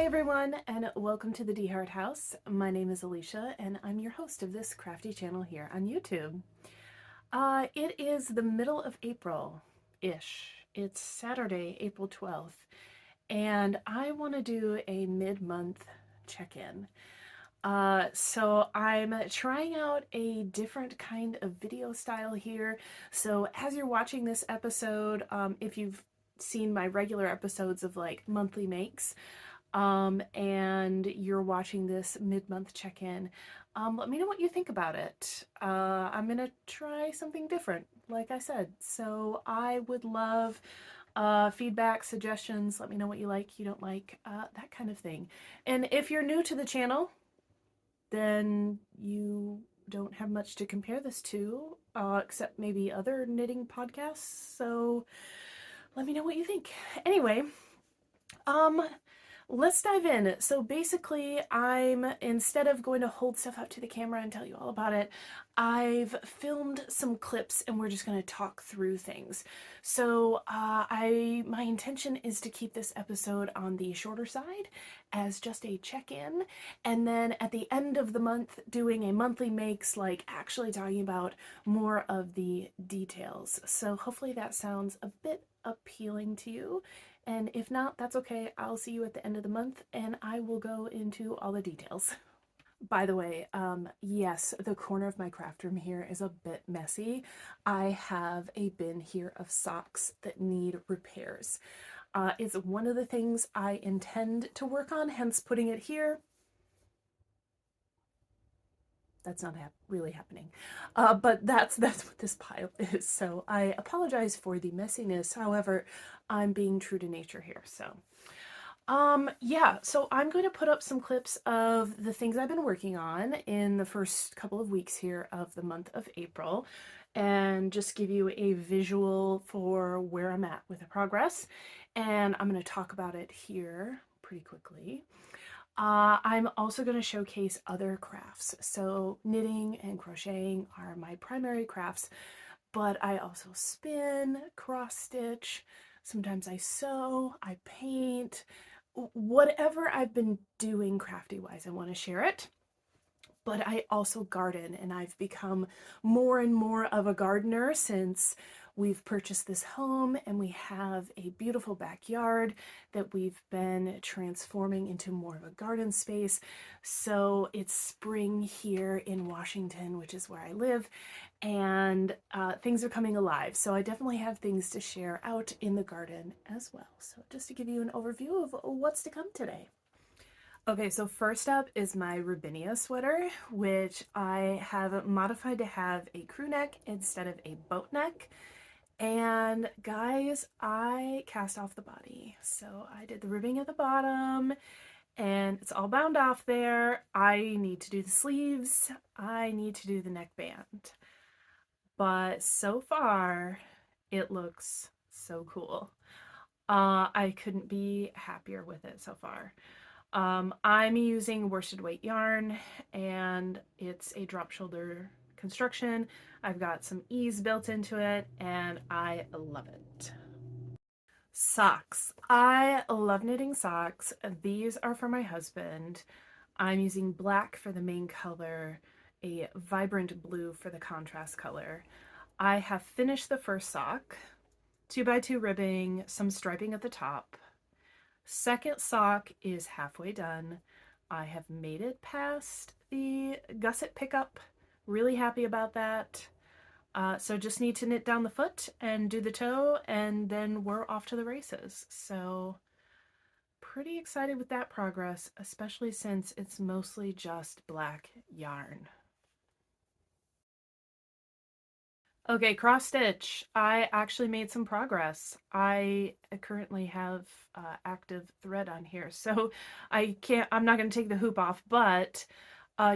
everyone, and welcome to the DeHart house. My name is Alicia, and I'm your host of this crafty channel here on YouTube. It is the middle of April-ish. It's Saturday, April 12th, and I want to do a mid-month check-in. So I'm trying out a different kind of video style here. So as you're watching this episode, if you've seen my regular episodes of like monthly makes, and you're watching this mid-month check-in, let me know what you think about it. I'm gonna try something different, like I said. So I would love feedback, suggestions. Let me know what you like, you don't like, that kind of thing. And if you're new to the channel, then you don't have much to compare this to, except maybe other knitting podcasts. So let me know what you think. Anyway, let's dive in. So basically, instead of going to hold stuff up to the camera and tell you all about it, I've filmed some clips and we're just going to talk through things. So my intention is to keep this episode on the shorter side as just a check-in, and then at the end of the month doing a monthly makes, like actually talking about more of the details. So hopefully that sounds a bit appealing to you. And if not, that's okay. I'll see you at the end of the month and I will go into all the details. By the way, yes, the corner of my craft room here is a bit messy. I have a bin here of socks that need repairs. It's one of the things I intend to work on, hence putting it here. That's not really happening. But that's what this pile is. So I apologize for the messiness. However, I'm being true to nature here. So yeah, so I'm going to put up some clips of the things I've been working on in the first couple of weeks here of the month of April, and just give you a visual for where I'm at with the progress. And I'm going to talk about it here pretty quickly. I'm also going to showcase other crafts. So knitting and crocheting are my primary crafts, but I also spin, cross stitch, sometimes I sew, I paint, whatever I've been doing crafty wise, I want to share it. But I also garden, and I've become more and more of a gardener since we've purchased this home and we have a beautiful backyard that we've been transforming into more of a garden space. So it's spring here in Washington, which is where I live, and things are coming alive. So I definitely have things to share out in the garden as well. So just to give you an overview of what's to come today. Okay, so first up is my Rubinia sweater, which I have modified to have a crew neck instead of a boat neck. And guys, I cast off the body. So I did the ribbing at the bottom and it's all bound off there. I need to do the sleeves. I need to do the neckband. But so far, it looks so cool. I couldn't be happier with it so far. I'm using worsted weight yarn, and it's a drop shoulder construction. I've got some ease built into it, and I love it. Socks. I love knitting socks. These are for my husband. I'm using black for the main color, a vibrant blue for the contrast color. I have finished the first sock, 2x2 ribbing, some striping at the top. Second sock is halfway done. I have made it past the gusset pickup. Really happy about that. So just need to knit down the foot and do the toe, and then we're off to the races. So pretty excited with that progress, especially since it's mostly just black yarn. Okay, cross stitch. I actually made some progress. I currently have active thread on here, so I'm not going to take the hoop off, but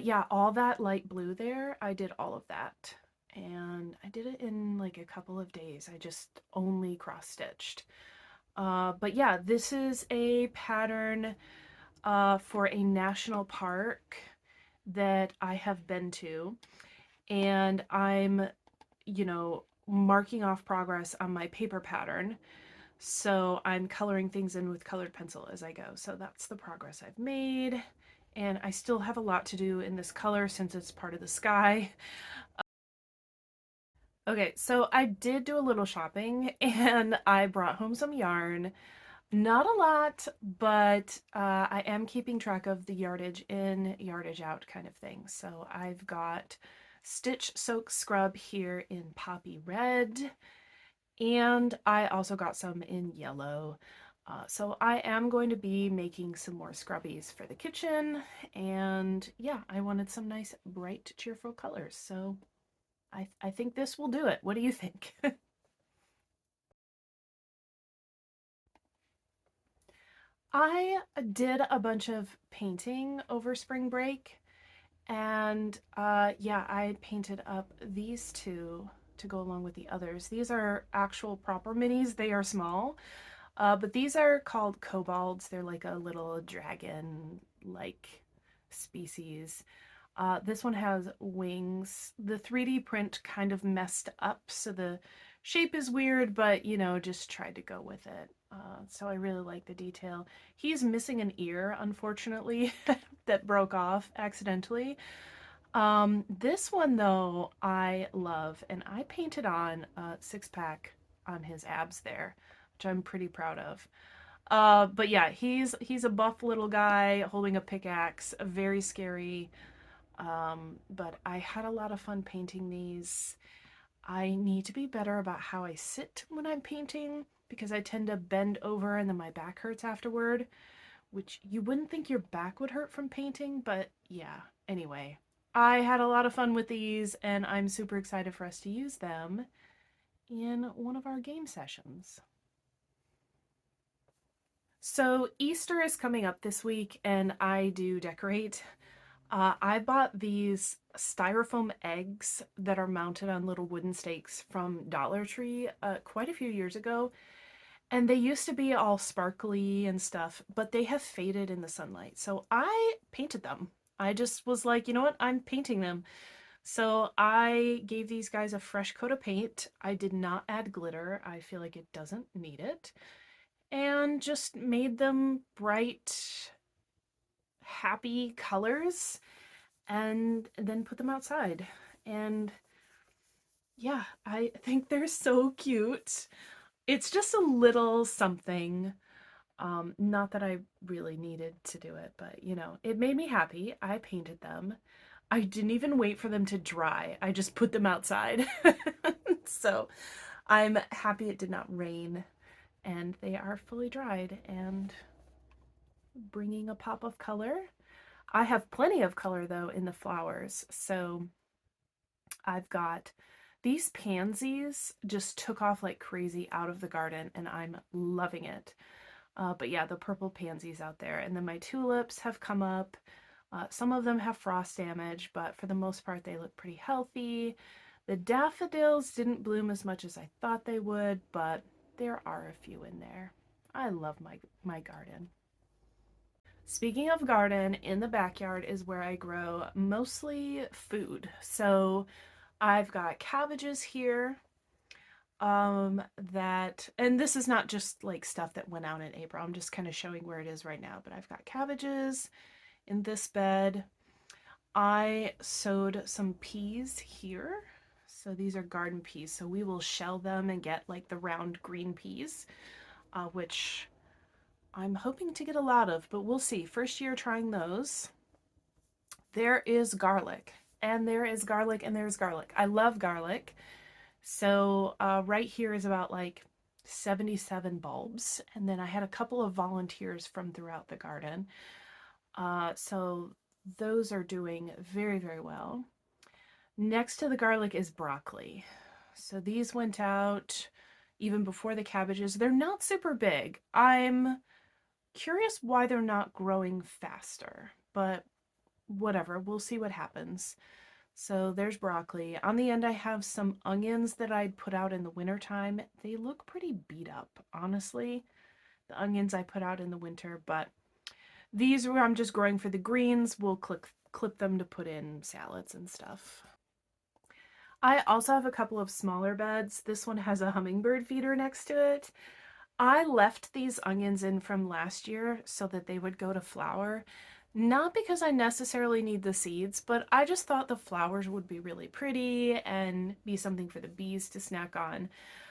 yeah, all that light blue there, I did all of that. And I did it in like a couple of days. I just only cross stitched. But yeah, this is a pattern for a national park that I have been to, and I'm marking off progress on my paper pattern. So I'm coloring things in with colored pencil as I go. So that's the progress I've made. And I still have a lot to do in this color since it's part of the sky. Okay, so I did do a little shopping and I brought home some yarn. Not a lot, but I am keeping track of the yardage in, yardage out kind of thing. So I've got Stitch Soak Scrub here in Poppy Red, and I also got some in yellow. So I am going to be making some more scrubbies for the kitchen, and yeah, I wanted some nice, bright, cheerful colors. So I think this will do it. What do you think? I did a bunch of painting over spring break, and yeah, I painted up these two to go along with the others. These are actual proper minis. They are small, but these are called kobolds. They're like a little dragon-like species. This one has wings. The 3D print kind of messed up, so the shape is weird, but you know, just tried to go with it. So I really like the detail. He's missing an ear, unfortunately, that broke off accidentally. This one though, I love, and I painted on a 6-pack on his abs there, which I'm pretty proud of. But yeah, he's a buff little guy holding a pickaxe, very scary. But I had a lot of fun painting these. I need to be better about how I sit when I'm painting because I tend to bend over and then my back hurts afterward, which you wouldn't think your back would hurt from painting, but yeah. Anyway, I had a lot of fun with these and I'm super excited for us to use them in one of our game sessions. So Easter is coming up this week and I do decorate. I bought these styrofoam eggs that are mounted on little wooden stakes from Dollar Tree quite a few years ago. And they used to be all sparkly and stuff, but they have faded in the sunlight. So I painted them. I just was like, you know what? I'm painting them. So I gave these guys a fresh coat of paint. I did not add glitter. I feel like it doesn't need it. And just made them bright, happy colors and then put them outside. And yeah, I think they're so cute. It's just a little something. Not that I really needed to do it, but you know, it made me happy. I painted them. I didn't even wait for them to dry. I just put them outside. So I'm happy it did not rain and they are fully dried and bringing a pop of color. I have plenty of color though in the flowers. So I've got these pansies just took off like crazy out of the garden and I'm loving it. But yeah, the purple pansies out there. And then my tulips have come up. Some of them have frost damage, but for the most part, they look pretty healthy. The daffodils didn't bloom as much as I thought they would, but there are a few in there. I love my garden. Speaking of garden, in the backyard is where I grow mostly food. So I've got cabbages here, that, and this is not just like stuff that went out in April. I'm just kind of showing where it is right now, but I've got cabbages in this bed. I sowed some peas here. So these are garden peas. So we will shell them and get like the round green peas, which I'm hoping to get a lot of, but we'll see. First year trying those. There is garlic, and there is garlic, and there's garlic. I love garlic. So right here is about like 77 bulbs. And then I had a couple of volunteers from throughout the garden. So those are doing very, very well. Next to the garlic is broccoli. So these went out even before the cabbages. They're not super big. I'm curious why they're not growing faster, but whatever. We'll see what happens. So there's broccoli. On the end, I have some onions that I'd put out in the wintertime. They look pretty beat up, honestly, the onions I put out in the winter, but these were I'm just growing for the greens. We'll clip them to put in salads and stuff. I also have a couple of smaller beds. This one has a hummingbird feeder next to it. I left these onions in from last year so that they would go to flower. Not because I necessarily need the seeds, but I just thought the flowers would be really pretty and be something for the bees to snack on.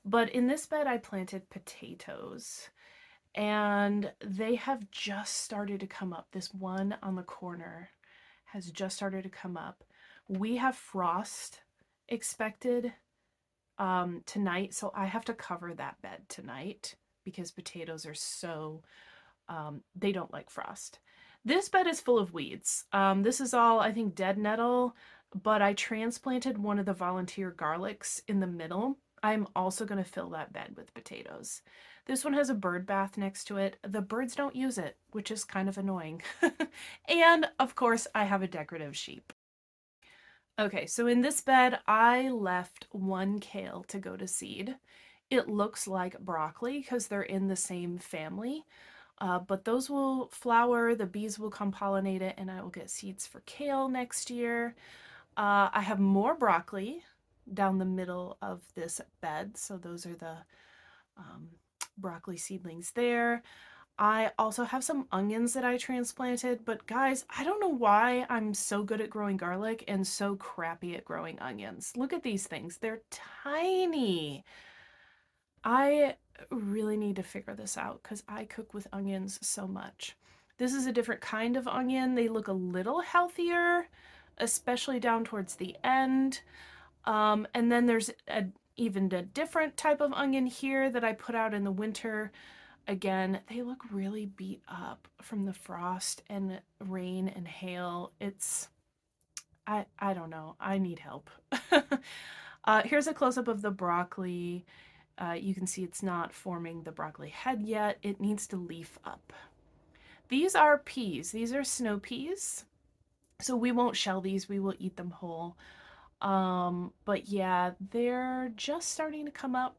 But in this bed, I planted potatoes and they have just started to come up. This one on the corner has just started to come up. We have frost expected tonight, so I have to cover that bed tonight because potatoes are so, they don't like frost. This bed is full of weeds. This is all, I think, dead nettle, but I transplanted one of the volunteer garlics in the middle. I'm also going to fill that bed with potatoes. This one has a bird bath next to it. The birds don't use it, which is kind of annoying. And of course, I have a decorative sheep. Okay, so in this bed, I left one kale to go to seed. It looks like broccoli because they're in the same family, but those will flower, the bees will come pollinate it, and I will get seeds for kale next year. I have more broccoli down the middle of this bed, so those are the broccoli seedlings there. I also have some onions that I transplanted, but guys, I don't know why I'm so good at growing garlic and so crappy at growing onions. Look at these things. They're tiny. I really need to figure this out because I cook with onions so much. This is a different kind of onion. They look a little healthier, especially down towards the end. And then there's even a different type of onion here that I put out in the winter. Again, they look really beat up from the frost and rain and hail. I don't know. I need help. Here's a close-up of the broccoli. You can see it's not forming the broccoli head yet. It needs to leaf up. These are peas. These are snow peas. So we won't shell these. We will eat them whole. But yeah, they're just starting to come up.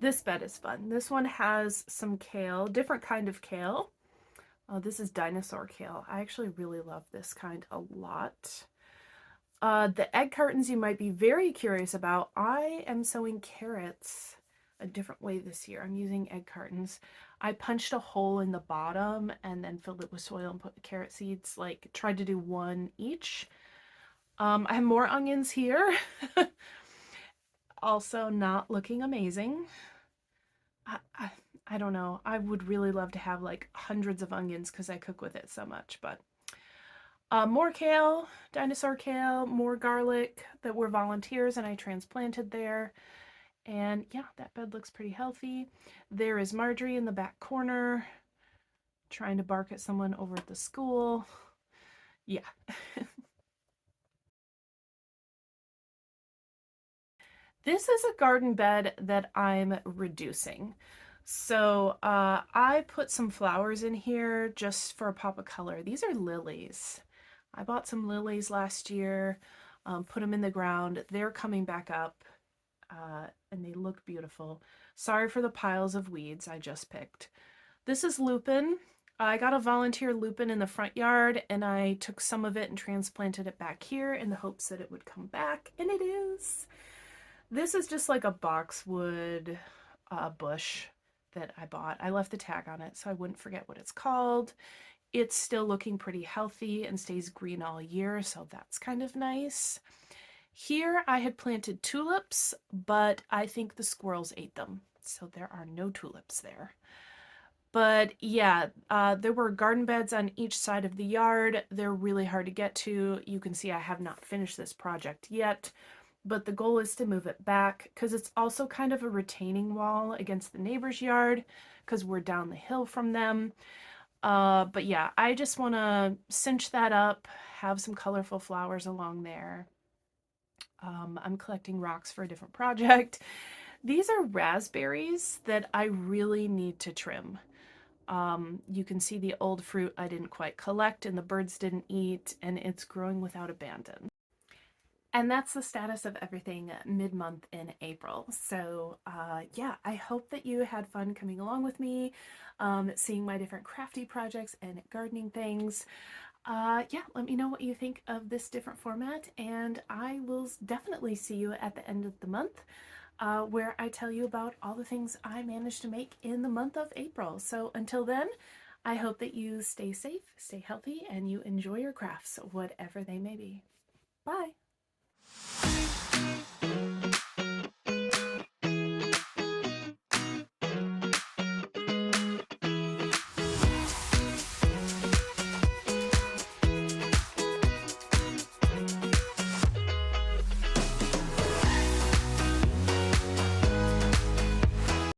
This bed is fun. This one has some kale, different kind of kale. This is dinosaur kale. I actually really love this kind a lot. The egg cartons you might be very curious about. I am sowing carrots a different way this year. I'm using egg cartons. I punched a hole in the bottom and then filled it with soil and put the carrot seeds, like tried to do one each. I have more onions here. Also not looking amazing. I don't know. I would really love to have like hundreds of onions because I cook with it so much, but more kale, dinosaur kale, more garlic that were volunteers and I transplanted there. And yeah, that bed looks pretty healthy. There is Marjorie in the back corner trying to bark at someone over at the school. Yeah. This is a garden bed that I'm reducing. So I put some flowers in here just for a pop of color. These are lilies. I bought some lilies last year, put them in the ground. They're coming back up and they look beautiful. Sorry for the piles of weeds I just picked. This is lupin. I got a volunteer lupin in the front yard and I took some of it and transplanted it back here in the hopes that it would come back, and it is. This is just like a boxwood bush that I bought. I left the tag on it so I wouldn't forget what it's called. It's still looking pretty healthy and stays green all year, so that's kind of nice. Here I had planted tulips, but I think the squirrels ate them, so there are no tulips there. But yeah, there were garden beds on each side of the yard. They're really hard to get to. You can see I have not finished this project yet, but the goal is to move it back because it's also kind of a retaining wall against the neighbor's yard because we're down the hill from them. But yeah, I just want to cinch that up, have some colorful flowers along there. I'm collecting rocks for a different project. These are raspberries that I really need to trim. You can see the old fruit I didn't quite collect and the birds didn't eat, and it's growing without abandon. And that's the status of everything mid-month in April. So yeah, I hope that you had fun coming along with me, seeing my different crafty projects and gardening things. Yeah, let me know what you think of this different format, and I will definitely see you at the end of the month. where I tell you about all the things I managed to make in the month of April. So until then, I hope that you stay safe, stay healthy, and you enjoy your crafts, whatever they may be. Bye!